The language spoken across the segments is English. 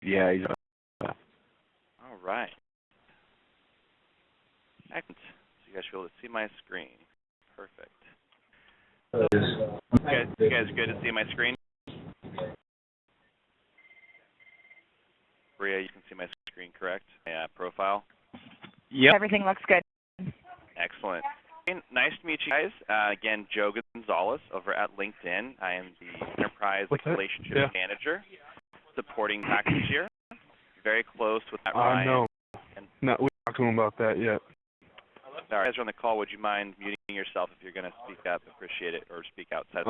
Yeah, he's All right. Excellent. So you guys should be able to see my screen. Perfect. So, you guys good to see my screen? Bria, you can see my screen, correct? Yeah, profile. Yep. Everything looks good. Excellent. Nice to meet you guys. Again, Joe Gonzalez over at LinkedIn. I am the Enterprise Relationship Manager supporting GPAC this year. Very close with Matt Ryan. No. No, we talked to him about that yet. All right, guys are on the call. Would you mind muting yourself if you're going to speak up? Appreciate it, or speak outside.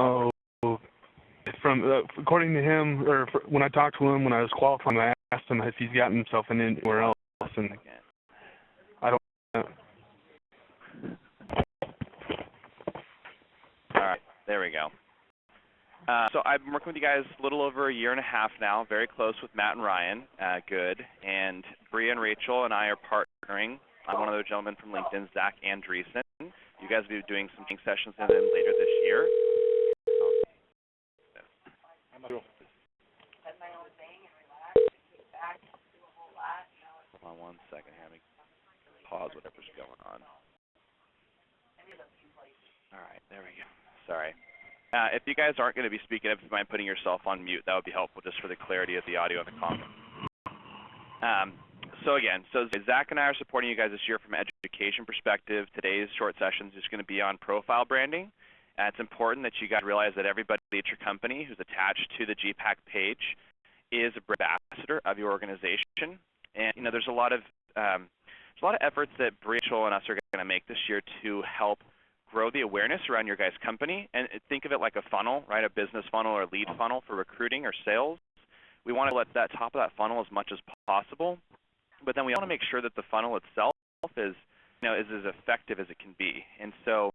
According to him, or when I talked to him when I was qualifying, I asked him if he's gotten himself in anywhere else, and I don't know. All right, there we go. So I've been working with you guys a little over a year and a half now, very close with Matt and Ryan, good. And Bria and Rachel and I are partnering on one other gentleman from LinkedIn, Zach Andreessen. You guys will be doing some sessions with him later this year. Hold on one second here. Let me pause whatever's going on. All right, there we go. Sorry. If you guys aren't going to be speaking, if you mind putting yourself on mute, that would be helpful just for the clarity of the audio and the comment. So Zach and I are supporting you guys this year from an education perspective. Today's short session is just going to be on profile branding. It's important that you guys realize that everybody at your company who's attached to the GPAC page is a brand ambassador of your organization. And there's a lot of efforts that Rachel and us are going to make this year to help grow the awareness around your guys' company, and think of it like a funnel, right? A business funnel or a lead funnel for recruiting or sales. We want to let that top of that funnel as much as possible, but then we want to make sure that the funnel itself is as effective as it can be. And so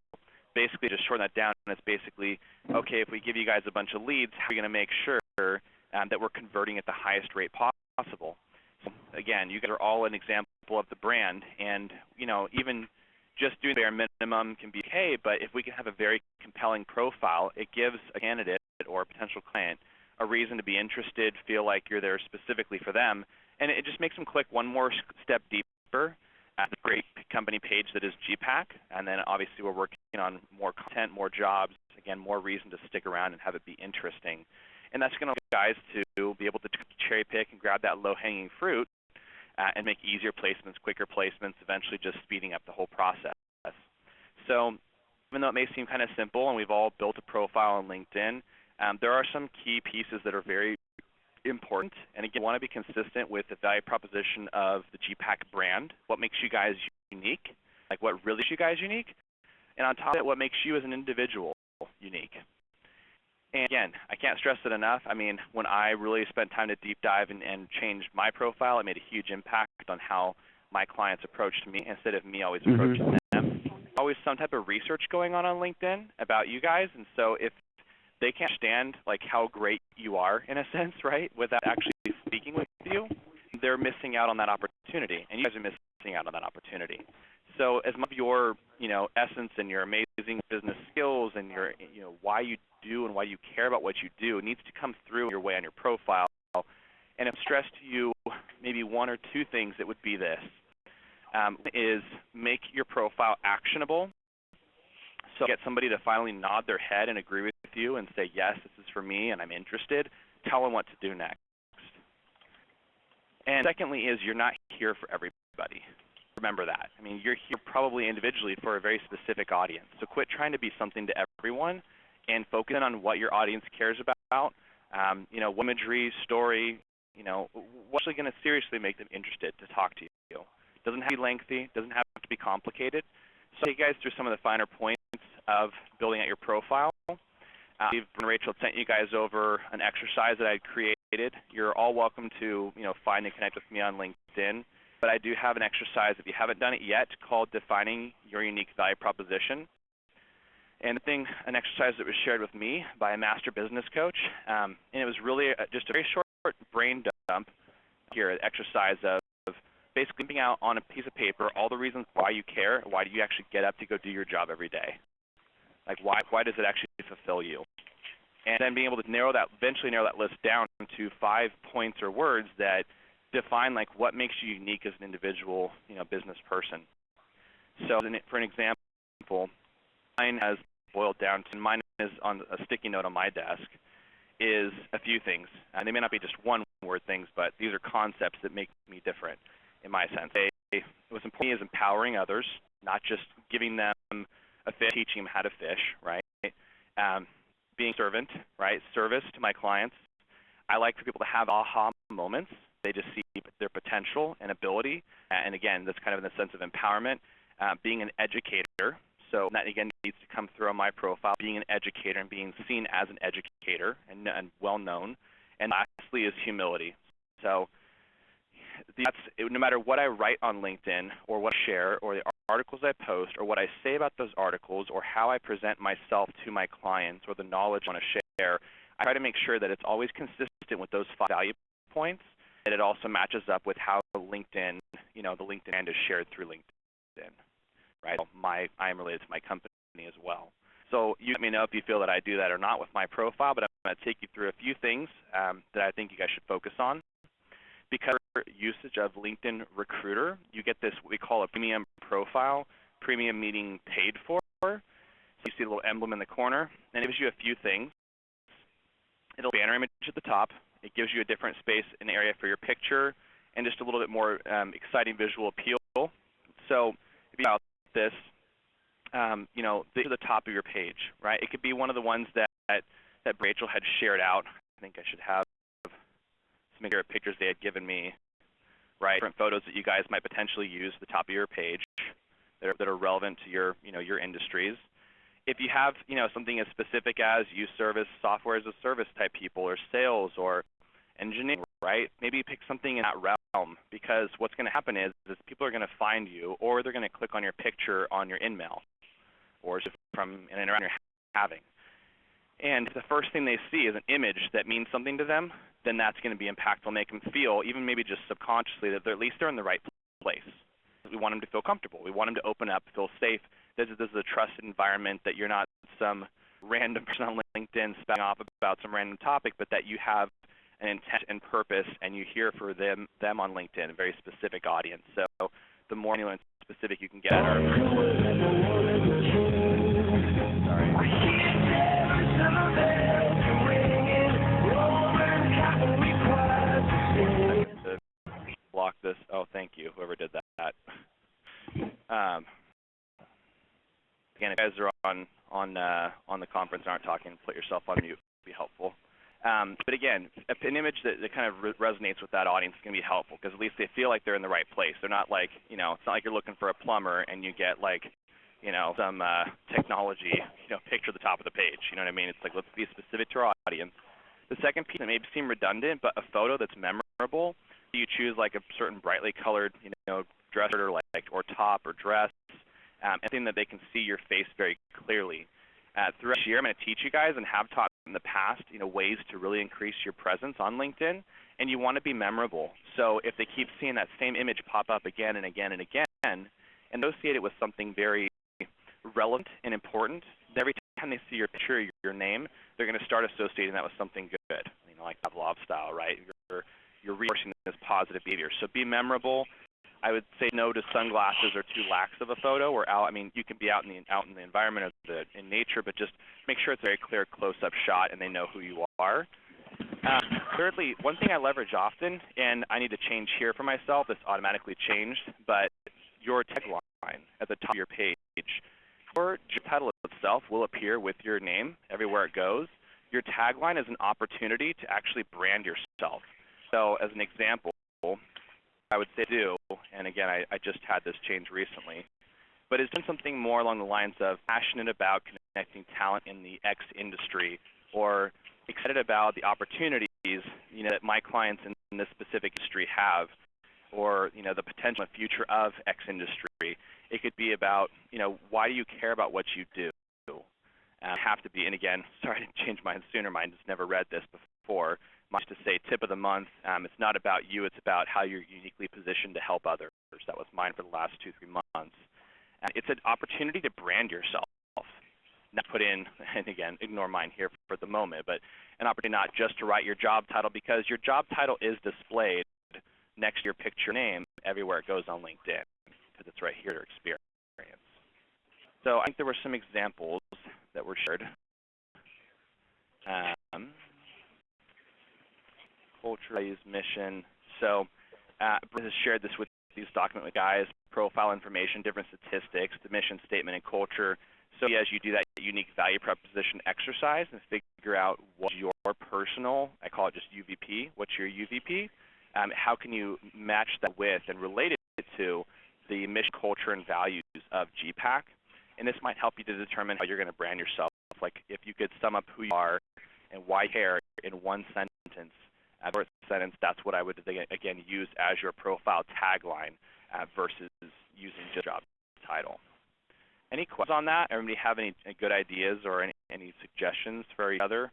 basically just shorten that down, and it's basically, okay, if we give you guys a bunch of leads, how are we going to make sure that we're converting at the highest rate possible? So again, you guys are all an example of the brand, and even just doing the bare minimum can be okay, but if we can have a very compelling profile, it gives a candidate or a potential client a reason to be interested, feel like you're there specifically for them, and it just makes them click one more step deeper at the great company page that is GPAC, and then obviously we're working on more content, more jobs, again, more reason to stick around and have it be interesting. And that's going to allow guys to be able to cherry pick and grab that low-hanging fruit and make easier placements, quicker placements, eventually just speeding up the whole process. So even though it may seem kind of simple and we've all built a profile on LinkedIn, there are some key pieces that are very important. And again, we want to be consistent with the value proposition of the GPAC brand, what makes you guys unique, like what really makes you guys unique, and on top of it, what makes you as an individual unique. And again, I can't stress it enough. I mean, when I really spent time to deep dive and changed my profile, it made a huge impact on how my clients approached me instead of me always approaching them. Always some type of research going on LinkedIn about you guys, and so if they can't understand like how great you are in a sense, right, without actually speaking with you, they're missing out on that opportunity, and you guys are missing out on that opportunity. So as much of your essence and your amazing business skills and your why you do and why you care about what you do needs to come through your way on your profile. And if I stress to you maybe one or two things, it would be this. Is make your profile actionable. So get somebody to finally nod their head and agree with you and say, yes, this is for me and I'm interested. Tell them what to do next. And secondly is you're not here for everybody. Remember that. I mean, you're here probably individually for a very specific audience. So quit trying to be something to everyone and focus on what your audience cares about. Imagery, story, what's actually going to seriously make them interested to talk to you. Doesn't have to be lengthy, doesn't have to be complicated. So I'll take you guys through some of the finer points of building out your profile. Rachel sent you guys over an exercise that I created. You're all welcome to find and connect with me on LinkedIn. But I do have an exercise, if you haven't done it yet, called Defining Your Unique Value Proposition. And an exercise that was shared with me by a master business coach. And it was really just a very short brain dump here, an exercise of basically putting out on a piece of paper all the reasons why you care, why do you actually get up to go do your job every day. Like why does it actually fulfill you? and then being able to eventually narrow that list down to 5 points or words that define like what makes you unique as an individual, business person. So for an example, mine has boiled down to, mine is on a sticky note on my desk, is a few things. And they may not be just one word things, but these are concepts that make me different in my sense. What's important to me is empowering others, not just giving them a fish, teaching them how to fish, right? Being servant, right? Service to my clients. I like for people to have aha moments. They just see their potential and ability. And again, that's kind of in the sense of empowerment. Being an educator. So that, again, needs to come through on my profile, being an educator and being seen as an educator and well-known. And lastly is humility. So that's, no matter what I write on LinkedIn or what I share or the articles I post or what I say about those articles or how I present myself to my clients or the knowledge I want to share, I try to make sure that it's always consistent with those 5 value points, and it also matches up with how LinkedIn, the LinkedIn brand is shared through LinkedIn, right? I am related to my company as well. So you let me know if you feel that I do that or not with my profile, but I'm going to take you through a few things that I think you guys should focus on. Because of usage of LinkedIn Recruiter, you get this, what we call a premium profile, premium meaning paid for. So you see a little emblem in the corner, and it gives you a few things. It'll be a banner image at the top. It gives you a different space and area for your picture, and just a little bit more exciting visual appeal. So if you about this, these are the top of your page, right? It could be one of the ones that Rachel had shared out. I think I should have some pictures they had given me, right? Different photos that you guys might potentially use at the top of your page that are relevant to your industries. If you have something as specific as use service, software as a service type people, or sales or engineering, right? Maybe pick something in that realm, because what's going to happen is people are going to find you, or they're going to click on your picture on your in-mail, or just from an interaction you're having. And if the first thing they see is an image that means something to them, then that's going to be impactful, make them feel, even maybe just subconsciously, that at least they're in the right place. We want them to feel comfortable. We want them to open up, feel safe. This is a trusted environment, that you're not some random person on LinkedIn spouting off about some random topic, but that you have an intent and purpose, and you hear for them on LinkedIn, a very specific audience. So the more specific you can get, block this. Oh, thank you, whoever did that. Again, if you guys are on the conference and aren't talking, put yourself on mute. Would be helpful. But again, an image that kind of resonates with that audience is going to be helpful, because at least they feel like they're in the right place. They're not like, it's not like you're looking for a plumber and you get like, some technology, picture at the top of the page. You know what I mean? It's like, let's be specific to our audience. The second piece that may seem redundant, but a photo that's memorable. You choose like a certain brightly colored, dress or top or dress, anything that they can see your face very clearly. Throughout this year, I'm going to teach you guys, and have taught in the past, ways to really increase your presence on LinkedIn, and you want to be memorable. So if they keep seeing that same image pop up again and again and again, and associate it with something very relevant and important, every time they see your picture, your name, they're going to start associating that with something good, like Pavlov style, right? You're reinforcing this positive behavior. So be memorable. I would say no to sunglasses or too lax of a photo, or out. You can be out in the environment in nature, but just make sure it's a very clear close-up shot and they know who you are. Thirdly, one thing I leverage often, and I need to change here for myself, it's automatically changed, but your tagline at the top of your page. Your title itself will appear with your name everywhere it goes. Your tagline is an opportunity to actually brand yourself. So as an example, I would say do, and again, I just had this change recently, but it's been something more along the lines of passionate about connecting talent in the X industry, or excited about the opportunities, that my clients in this specific industry have, or, the potential future of X industry. It could be about, why do you care about what you do? Have to be, and again, sorry I didn't change mine sooner. Mine just never read this before. Much to say tip of the month. It's not about you. It's about how you're uniquely positioned to help others. That was mine for the last 2-3 months. It's an opportunity to brand yourself, not put in, and again, ignore mine here for the moment, but an opportunity not just to write your job title, because your job title is displayed next to your picture name everywhere it goes on LinkedIn, because it's right here to experience. So I think there were some examples that were shared. Culture, values, mission. So Bruce has shared this with these document with guys, profile information, different statistics, the mission statement, and culture. So as you do that unique value proposition exercise and figure out what's your personal, I call it just UVP, what's your UVP, how can you match that with and relate it to the mission, culture, and values of GPAC? And this might help you to determine how you're going to brand yourself. Like if you could sum up who you are and why you care in one sentence, that's what I would, again, use as your profile tagline versus using just job title. Any questions on that? Everybody have any good ideas or any suggestions for each other?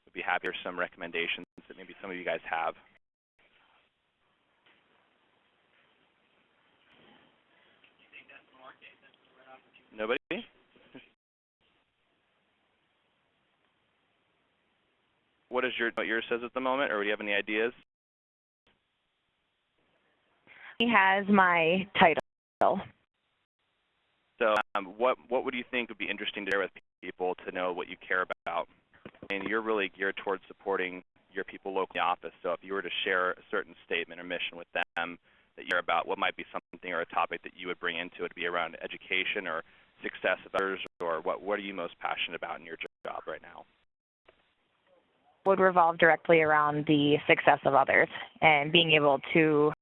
We'd be happy to hear some recommendations that maybe some of you guys have. Nobody? What yours says at the moment, or do you have any ideas? He has my title. So what would you think would be interesting to share with people to know what you care about? And you're really geared towards supporting your people locally in the office. So if you were to share a certain statement or mission with them that you're about, what might be something or a topic that you would bring into it to be around education or success of others, or what are you most passionate about in your job right now? Would revolve directly around the success of others and being able to,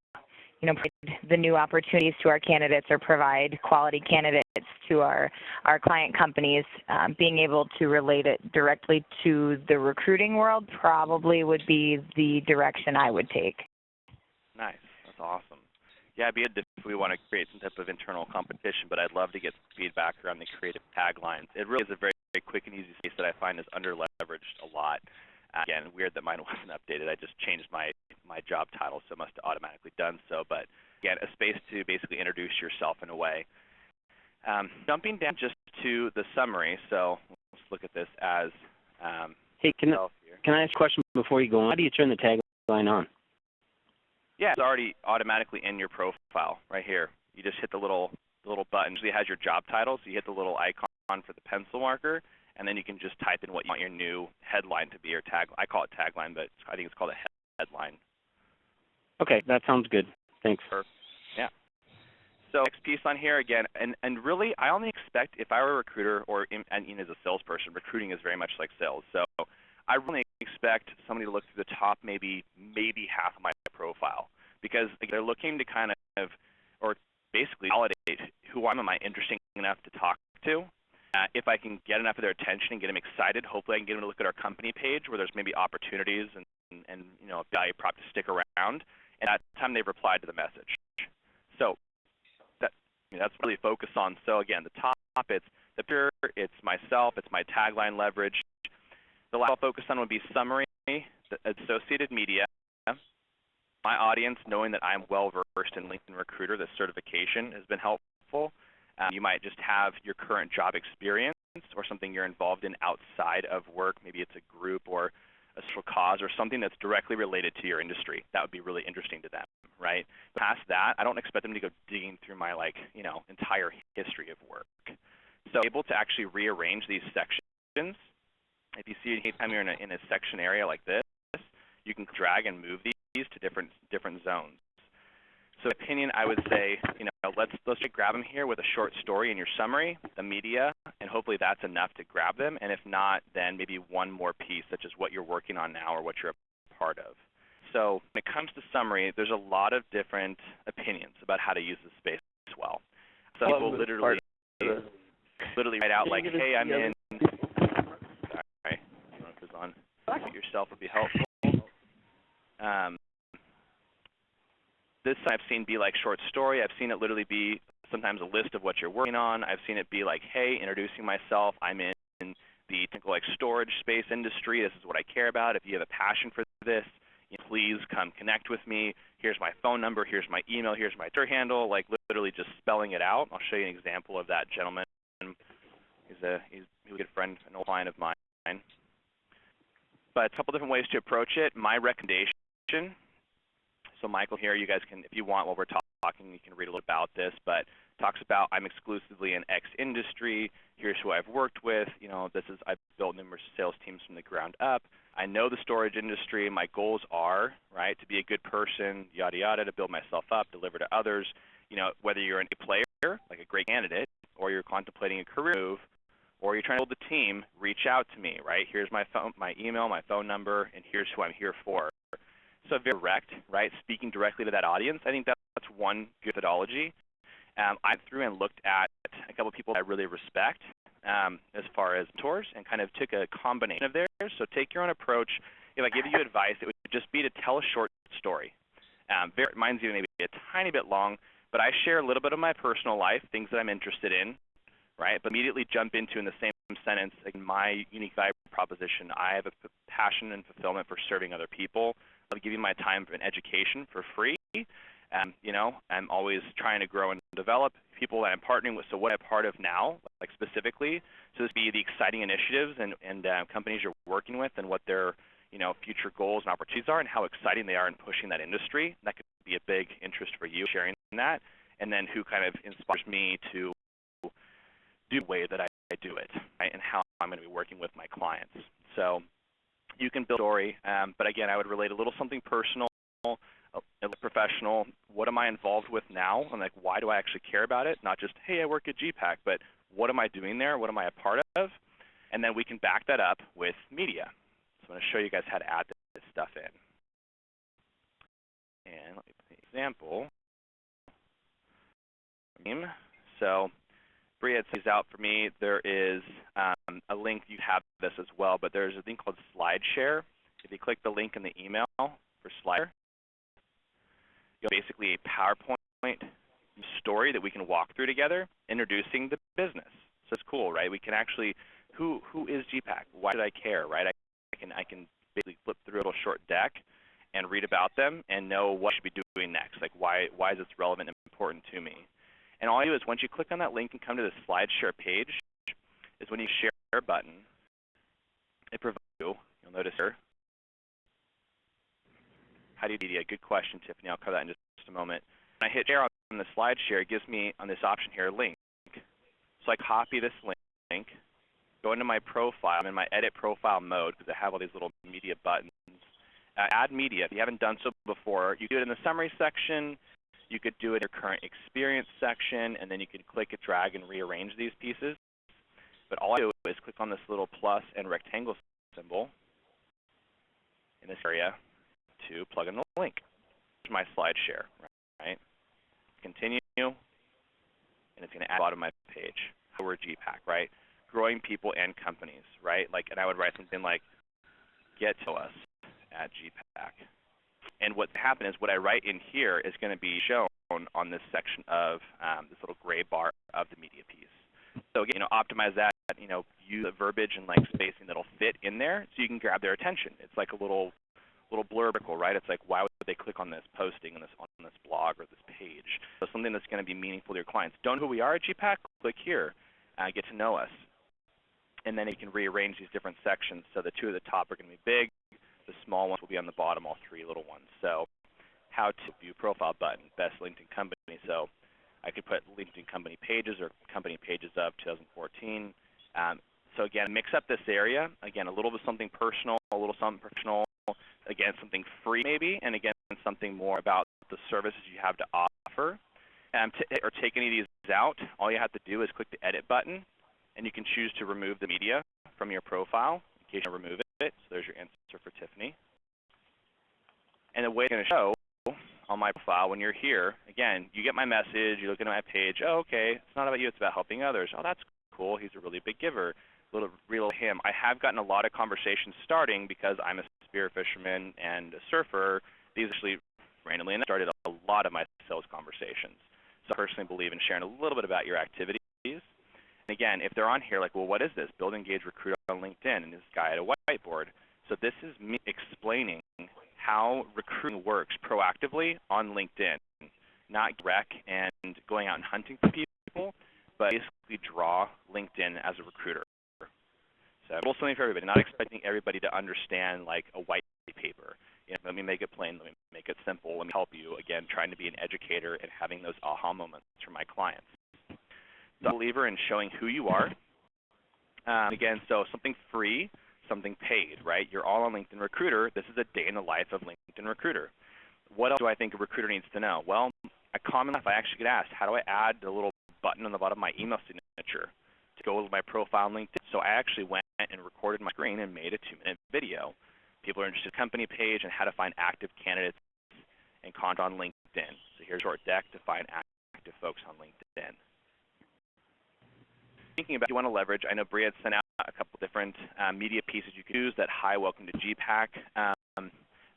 provide the new opportunities to our candidates or provide quality candidates to our client companies. Being able to relate it directly to the recruiting world probably would be the direction I would take. Nice. That's awesome. Yeah, it'd be good if we want to create some type of internal competition, but I'd love to get feedback around the creative taglines. It really is a very, very quick and easy space that I find is under-leveraged a lot. Again, weird that mine wasn't updated. I just changed my job title, so it must have automatically done so. But again, a space to basically introduce yourself in a way. Jumping down just to the summary, so let's look at this as hey, can I ask a question before you go on? How do you turn the tagline on? Yeah, it's already automatically in your profile right here. You just hit the little button. It usually has your job title, so you hit the little icon for the pencil marker, and then you can just type in what you want your new headline to be, or tag. I call it tagline, but I think it's called a headline. Okay, that sounds good. Thanks. Perfect. Yeah. So next piece on here again, and really, I only expect if I were a recruiter or as a salesperson, recruiting is very much like sales. So I really expect somebody to look through the top maybe half of my profile, because they're looking to kind of, or basically validate who am I interesting enough to talk to. If I can get enough of their attention and get them excited, hopefully I can get them to look at our company page where there's maybe opportunities and a value prop to stick around. And at that time they've replied to the message. So that's really focused on. So again, the top, it's the pure, it's myself, it's my tagline leverage. The last I'll focus on would be summary, the associated media, my audience knowing that I'm well versed in LinkedIn Recruiter. This certification has been helpful. You might just have your current job experience or something you're involved in outside of work. Maybe it's a group or a social cause or something that's directly related to your industry. That would be really interesting to them, right? Past that, I don't expect them to go digging through my entire history of work. So able to actually rearrange these sections. If you see anytime you're in a section area like this, you can drag and move these to different zones. So in my opinion, I would say, let's grab them here with a short story in your summary, the media, and hopefully that's enough to grab them. And if not, then maybe one more piece, such as what you're working on now or what you're a part of. So when it comes to summary, there's a lot of different opinions about how to use this space as well. Some people literally write out like, hey, I'm in. Sorry, this on. Mute yourself would be helpful. This I've seen be like short story. I've seen it literally be sometimes a list of what you're working on. I've seen it be like, hey, introducing myself. I'm in the technical storage space industry. This is what I care about. If you have a passion for this, please come connect with me. Here's my phone number. Here's my email. Here's my Twitter handle. Like literally just spelling it out. I'll show you an example of that gentleman. He's a good friend, an old client of mine. But a couple different ways to approach it. My recommendation, so Michael here, you guys can, if you want, while we're talking, you can read a little about this, but talks about I'm exclusively in X industry. Here's who I've worked with. You know, I've built numerous sales teams from the ground up. I know the storage industry. My goals are, right, to be a good person, yada, yada, to build myself up, deliver to others. You know, whether you're a player, like a great candidate, or you're contemplating a career move, or you're trying to build a team, reach out to me, right? Here's my phone, my email, my phone number, and here's who I'm here for. So very direct, right? Speaking directly to that audience. I think that's one good methodology. I went through and looked at a couple of people I really respect as far as mentors, and kind of took a combination of theirs. So take your own approach. If I give you advice, it would just be to tell a short story. Mine's even maybe a tiny bit long, but I share a little bit of my personal life, things that I'm interested in, right? But immediately jump into, in the same sentence, like, my unique value proposition. I have a passion and fulfillment for serving other people. I'll give you my time and education for free. You know, I'm always trying to grow and develop people that I'm partnering with. So what I'm part of now, like specifically, so this would be the exciting initiatives and companies you're working with, and what their, you know, future goals and opportunities are, and how exciting they are in pushing that industry. That could be a big interest for you, sharing that. And then who kind of inspires me to do the way that I do it, right? And how I'm going to be working with my clients. So you can build a story, but again, I would relate a little something personal, a professional. What am I involved with now? And like, why do I actually care about it? Not just, hey, I work at GPAC, but what am I doing there? What am I a part of? And then we can back that up with media. So I'm going to show you guys how to add this stuff in. And let me put an example. So Bria had these out for me. There is a link. You have this as well, but there's a thing called SlideShare. If you click the link in the email for SlideShare, you'll basically a PowerPoint story that we can walk through together, introducing the business. So it's cool, right? We can actually, who is GPAC? Why should I care, right? I can basically flip through a little short deck and read about them and know what I should be doing next. Like, why is this relevant and important to me? And all you do is, once you click on that link and come to the SlideShare page, is when you share button, it provides you'll notice here. How do you media? Good question, Tiffany. I'll cover that in just a moment. When I hit share on the SlideShare, it gives me, on this option here, a link. So I copy this link, go into my profile. I'm in my edit profile mode because I have all these little media buttons. Add media. If you haven't done so before, you do it in the summary section. You could do it in your current experience section, and then you could click, drag, and rearrange these pieces. But all I do is click on this little plus and rectangle symbol in this area to plug in the link. Here's my SlideShare, right? Continue, and it's going to add a lot of my page. We're GPAC, right? Growing people and companies, right? Like, and I would write something like, get to us at GPAC. And what happened is, what I write in here is going to be shown on this section of this little gray bar of the media piece. So again, optimize that, use the verbiage and like spacing that'll fit in there so you can grab their attention. It's like a little blurb, right? It's like, why would they click on this posting on this blog or this page? So something that's going to be meaningful to your clients. Don't know who we are at GPAC? Click here, get to know us. And then you can rearrange these different sections. So the two at the top are going to be big. The small ones will be on the bottom, all three little ones. So how to view profile button, best LinkedIn company. So I could put LinkedIn company pages or company pages of 2014. So again, mix up this area. Again, a little bit something personal, a little something professional. Again, something free maybe, and again, something more about the services you have to offer. Or take any of these out, all you have to do is click the edit button, and you can choose to remove the media from your profile in case you remove it. So there's your answer for Tiffany. And the way it's going to show on my profile when you're here, again, you get my message, you look at my page, oh, okay, it's not about you, it's about helping others. Oh, that's cool, he's a really big giver. Real him. I have gotten a lot of conversations starting because I'm a spear fisherman and a surfer. These actually randomly started a lot of my sales conversations. So I personally believe in sharing a little bit about your activities. And again, if they're on here, like, well, what is this? Build, engage, recruit on LinkedIn, and this guy at a whiteboard. So this is me explaining how recruiting works proactively on LinkedIn, not rec and going out and hunting for people, but basically draw LinkedIn as a recruiter. So a little something for everybody, not expecting everybody to understand like a white paper. You know, let me make it plain, let me make it simple, let me help you. Again, trying to be an educator and having those aha moments for my clients. So I'm a believer in showing who you are. Again, so something free, something paid, right? You're all on LinkedIn Recruiter. This is a day in the life of LinkedIn Recruiter. What else do I think a recruiter needs to know? Well, I actually get asked, how do I add the little button on the bottom of my email signature to go with my profile on LinkedIn? So I actually went and recorded my screen and made a 2-minute video. People are interested in the company page and how to find active candidates and contact on LinkedIn. So here's a short deck to find active folks on LinkedIn. Thinking about if you want to leverage, I know Bria had sent out a couple different media pieces you could use. That hi, welcome to GPAC.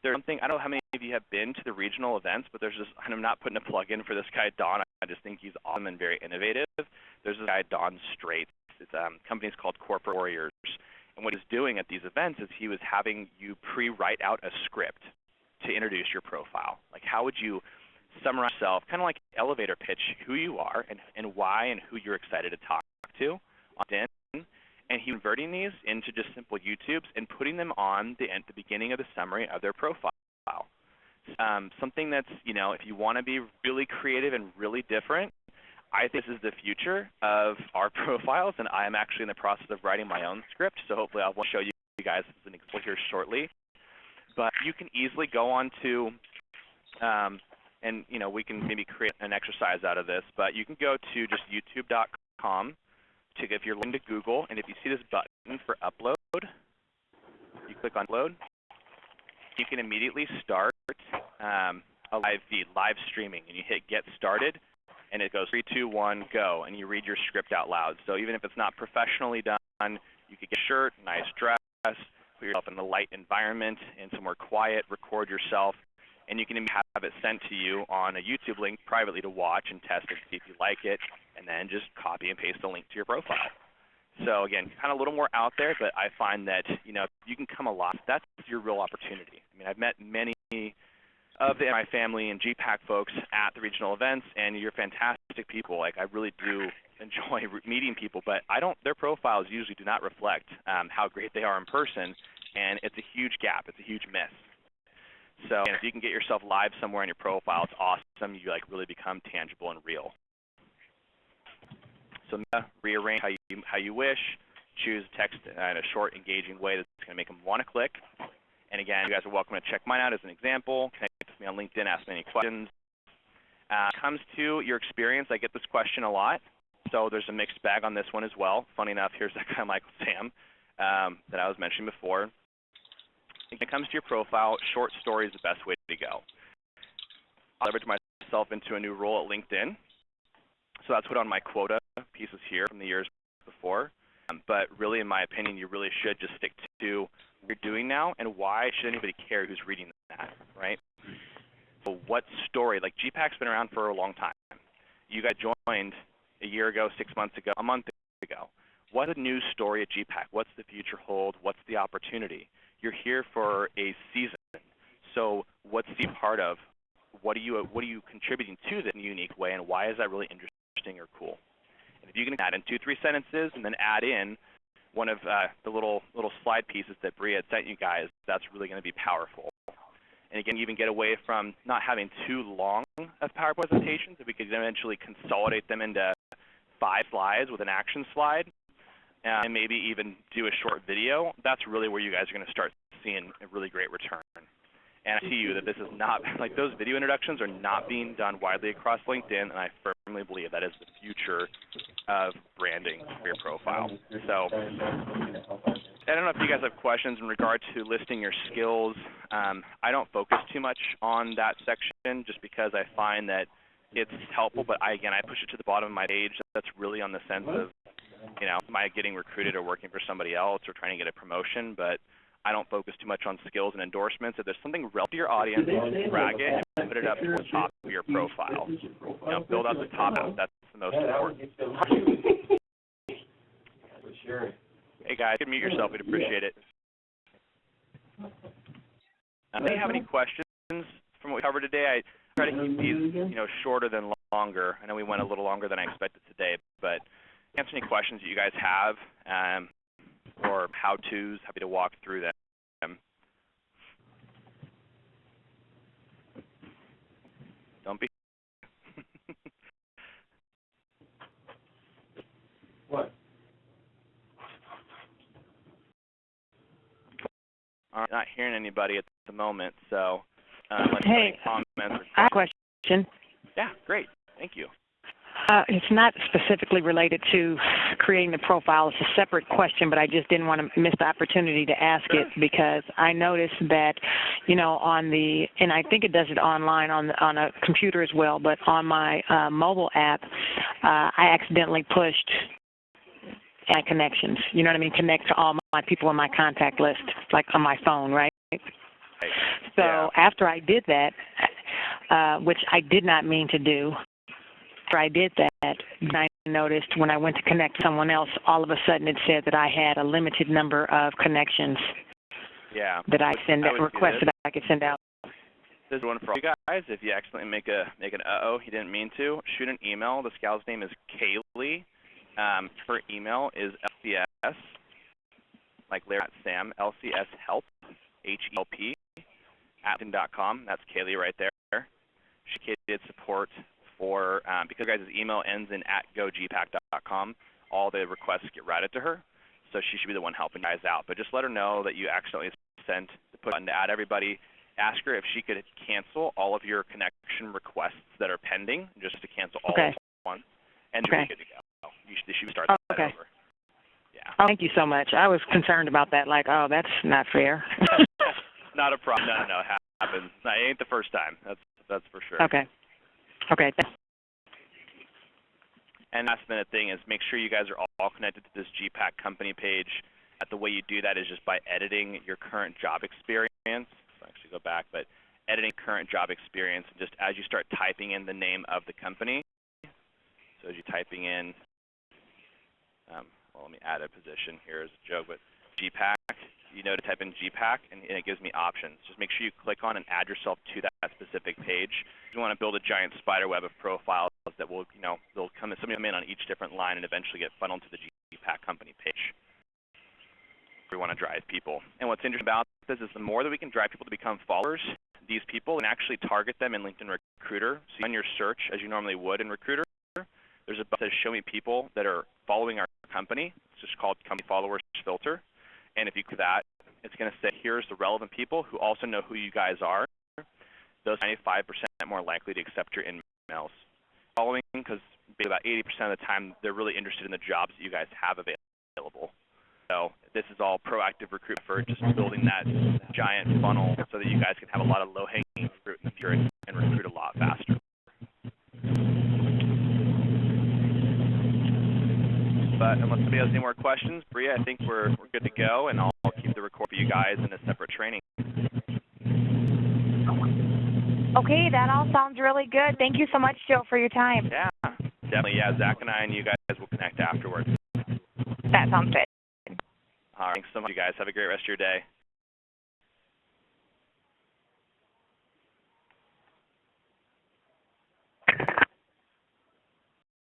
There's something, I don't know how many of you have been to the regional events, but there's this, and I'm not putting a plug in for this guy, Don. I just think he's awesome and very innovative. There's this guy, Don Straits. It's company's called Corporate Warriors. And what he's doing at these events is he was having you pre-write out a script to introduce your profile. Like how would you summarize yourself, kind of like elevator pitch who you are and why and who you're excited to talk to on LinkedIn. And he's converting these into just simple YouTubes and putting them on the beginning of the summary of their profile. Something that's, you know, if you want to be really creative and really different, I think this is the future of our profiles, and I am actually in the process of writing my own script, so hopefully I'll show you guys an example here shortly. But you can easily go on to, and you know, we can maybe create an exercise out of this, but you can go to just youtube.com. If you're looking to Google, and if you see this button for upload, you click on upload, you can immediately start a live feed, live streaming, and you hit get started, and it goes 3, 2, 1, go, and you read your script out loud. So even if it's not professionally done, you could get a shirt, nice dress, put yourself in a light environment, in somewhere quiet, record yourself, and you can have it sent to you on a YouTube link privately to watch and test and see if you like it, and then just copy and paste the link to your profile. So again, kind of a little more out there, but I find that, you know, if you can come alive, that's your real opportunity. I mean, I've met many of my family and GPAC folks at the regional events, and you're fantastic people. Like, I really do enjoy meeting people, but their profiles usually do not reflect how great they are in person, and it's a huge gap. It's a huge miss. So if you can get yourself live somewhere in your profile, it's awesome. You like really become tangible and real. So rearrange how you wish. Choose text in a short, engaging way that's going to make them want to click. And again, you guys are welcome to check mine out as an example. Connect with me on LinkedIn, ask me any questions. When it comes to your experience, I get this question a lot. So there's a mixed bag on this one as well. Funny enough, here's that guy, Michael Sam, that I was mentioning before. When it comes to your profile, short story is the best way to go. I leverage myself into a new role at LinkedIn. So that's put on my quota pieces here from the years before. But really, in my opinion, you really should just stick to what you're doing now, and why should anybody care who's reading that, right? So what story? Like, GPAC's been around for a long time. You guys joined a year ago, 6 months ago, a month ago. What's the new story at GPAC? What's the future hold? What's the opportunity? You're here for a season. So what's the part of? What are you contributing to this in a unique way, and why is that really interesting or cool? And if you can add in 2-3 sentences and then add in one of the little slide pieces that Bria had sent you guys, that's really going to be powerful. And again, you even get away from not having too long of PowerPoint presentations. If we could eventually consolidate them into 5 slides with an action slide, and maybe even do a short video, that's really where you guys are going to start seeing a really great return. And I see you that this is not, like, those video introductions are not being done widely across LinkedIn, and I firmly believe that is the future of branding for your profile. So I don't know if you guys have questions in regard to listing your skills. I don't focus too much on that section just because I find that it's helpful, but I push it to the bottom of my page. That's really on the sense of, you know, am I getting recruited or working for somebody else or trying to get a promotion? But I don't focus too much on skills and endorsements. If there's something relevant to your audience, brag it and put it up to the top of your profile. You know, build out the top out. That's the most important. Hey guys, you can mute yourself. We'd appreciate it. Do you have any questions from what we covered today? I try to keep these, you know, shorter than longer. I know we went a little longer than I expected today, but answer any questions that you guys have. or how-tos. Happy to walk through them. Don't be. What? I'm not hearing anybody at the moment, so let's Hey, comments. I have a question. Yeah, great. Thank you. It's not specifically related to creating the profile. It's a separate question, but I just didn't want to miss the opportunity to ask it because I noticed that, on the, and I think it does it online on a computer as well, but on my mobile app, I accidentally pushed add connections. You know what I mean? Connect to all my people in my contact list, like on my phone, right? So after I did that, which I did not mean to do, after I did that, I noticed when I went to connect to someone else, all of a sudden it said that I had a limited number of connections that I requested I could send out. This is one for all you guys. If you accidentally make an you didn't mean to, shoot an email. This gal's name is Kaylee. Her email is LCS, like Larry, Sam, LCS help, HELP, @LinkedIn.com. That's Kaylee right there. She did support for, because your guys' email ends in @gogpac.com, all the requests get routed to her, so she should be the one helping you guys out. But just let her know that you accidentally sent the push button to add everybody. Ask her if she could cancel all of your connection requests that are pending, just to cancel all at once, and you're good to go. She should start that over. Yeah. Oh, thank you so much. I was concerned about that, like, oh, that's not fair. Not a problem. No, it happens. No, it ain't the first time. That's for sure. Okay. And last minute thing is make sure you guys are all connected to this GPAC company page. The way you do that is just by editing your current job experience. So actually go back, but editing current job experience, just as you start typing in the name of the company. So as you're typing in, well, let me add a position here as a joke, but GPAC, you know to type in GPAC, and it gives me options. Just make sure you click on and add yourself to that specific page. You want to build a giant spider web of profiles that will, they'll come in on each different line and eventually get funneled to the GPAC company page. We want to drive people. And what's interesting about this is the more that we can drive people to become followers, these people, and actually target them in LinkedIn Recruiter. So you run your search as you normally would in Recruiter. There's a button that says show me people that are following our company. It's just called Company Followers Filter. And if you click that, it's going to say here's the relevant people who also know who you guys are. Those 95% more likely to accept your emails. Following, because about 80% of the time they're really interested in the jobs that you guys have available. So this is all proactive recruitment effort, just building that giant funnel so that you guys can have a lot of low-hanging fruit in the future and recruit a lot faster. But unless somebody has any more questions, Bria, I think we're good to go, and I'll keep the record for you guys in a separate training. Okay, that all sounds really good. Thank you so much, Joe, for your time. Yeah, definitely. Yeah, Zach and I and you guys will connect afterwards. That sounds good. All right, thanks so much, you guys. Have a great rest of your day.